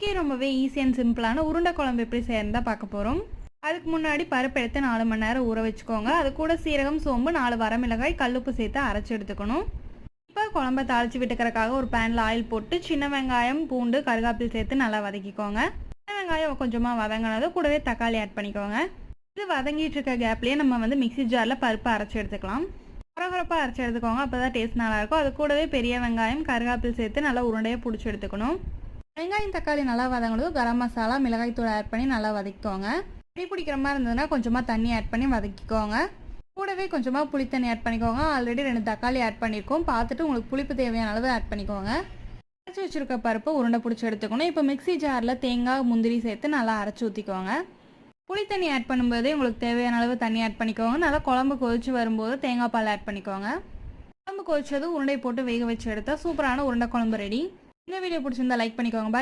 இன்றைக்கி ரொம்பவே easy and சிம்பிளான உருண்டை குழம்பு எப்படி செய்யறதா பார்க்க போகிறோம். அதுக்கு முன்னாடி பருப்பு எடுத்து 4 மணி நேரம் ஊற வச்சுக்கோங்க. அது கூட சீரகம், சோம்பு, 4 வரமிளகாய், கல்லுப்பு சேர்த்து அரைச்சி எடுத்துக்கணும். இப்போ குழம்பை தாளித்து விட்டுக்கிறதுக்காக ஒரு பேனில் ஆயில் போட்டு சின்ன வெங்காயம், பூண்டு, கருகாப்பில் சேர்த்து நல்லா வதக்கிக்கோங்க. சின்ன வெங்காயம் கொஞ்சமாக வதங்கினது கூடவே தக்காளி ஆட் பண்ணிக்கோங்க. இது வதங்கிட்டு இருக்க கேப்லேயே நம்ம மிக்ஸி ஜாரில் பருப்பு அரைச்சி எடுத்துக்கலாம். குறகுறப்பாக அரைச்சி எடுத்துக்கோங்க, அப்போ தான் டேஸ்ட் நல்லாயிருக்கும். அது கூடவே பெரிய வெங்காயம், கருகாப்பில் சேர்த்து நல்லா உருண்டையாக பிடிச்சி எடுத்துக்கணும். வெங்காயம் தக்காளி நல்லா வதங்கினதும் கரம் மசாலா, மிளகாய் தூள் ஆட் பண்ணி நல்லா வதக்கிக்கோங்க. கறி பிடிக்கிற மாதிரி இருந்ததுன்னா கொஞ்சமாக தண்ணி ஆட் பண்ணி வதக்கிக்கோங்க. கூடவே கொஞ்சமாக புளித்தண்ணி ஆட் பண்ணிக்கோங்க. ஆல்ரெடி 2 தக்காளி ஆட் பண்ணியிருக்கோம். பார்த்துட்டு உங்களுக்கு புளிப்பு தேவையான அளவு ஆட் பண்ணிக்கோங்க. அரைச்சி வச்சுருக்க பருப்பை உருண்டை பிடிச்சி எடுத்துக்கணும். இப்போ மிக்ஸி ஜாரில் தேங்காய், முந்திரி சேர்த்து நல்லா அரைச்சி ஊற்றிக்கோங்க. புளித்தண்ணி ஆட் பண்ணும்போதே உங்களுக்கு தேவையான அளவு தண்ணி ஆட் பண்ணிக்கோங்க. நல்லா குழம்பு கொதிச்சு வரும்போது தேங்காய் பால் ஆட் பண்ணிக்கோங்க. குழம்பு கொதிச்சது உருண்டை போட்டு வேக வச்சு எடுத்தால் சூப்பரான உருண்டை குழம்பு ரெடி. இந்த வீடியோ பிடிச்சிருந்தா லைக் பண்ணிக்கோங்க. பாய்.